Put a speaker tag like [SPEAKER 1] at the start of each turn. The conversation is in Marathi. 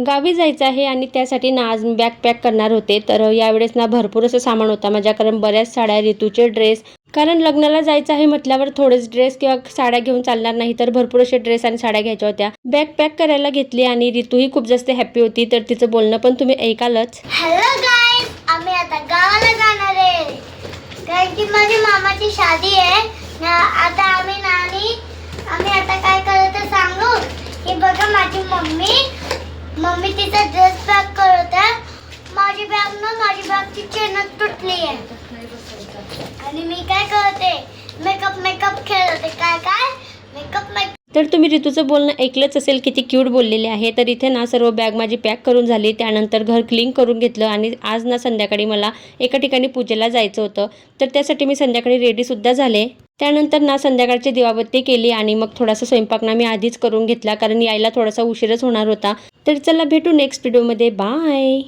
[SPEAKER 1] गावी जायचं आहे आणि त्यासाठी ना आज मी बॅग पॅक करणार होते. तर यावेळेस ना भरपूर असं सामान होता माझ्या, कारण बऱ्याच साड्या, ऋतूचे ड्रेस, कारण लग्नाला जायचं आहे म्हटल्यावर थोडेच ड्रेस किंवा साड्या घेऊन चालणार नाही, तर भरपूर असे ड्रेस आणि साड्या घ्यायच्या होत्या. बॅग पॅक करायला घेतली आणि ऋतूही खूप जास्त हॅप्पी होती, तर तिचं बोलणं पण तुम्ही ऐकालच.
[SPEAKER 2] हॅलो गाईज, आम्ही आता गावाला जाणार आहे कारण की माझ्या मामाची शादी आहे ना. आता आम्ही आता काय करत सांगू की बघा, माझी मम्मी तिचा ड्रेस पॅक करत आहे. माझी बॅगची चेन तुटली आहे आणि मी काय करते, मेकअप खेळते. काय मेकअप.
[SPEAKER 1] तर तुम्ही ऋतूचं बोलणं ऐकलंच असेल, किती क्यूट बोललेले आहे. तर इथे ना सर्व बॅग माझी पॅक करून झाली. त्यानंतर घर क्लीन करून घेतलं आणि आज ना संध्याकाळी मला एका ठिकाणी पूजेला जायचं होतं, तर त्यासाठी मी संध्याकाळी रेडीसुद्धा झाले. त्यानंतर ना संध्याकाळची दिवाबत्ती केली आणि मग थोडासा स्वयंपाक ना मी आधीच करून घेतला, कारण यायला थोडासा उशीरच होणार होता. तर चला भेटू नेक्स्ट व्हिडिओमध्ये. बाय.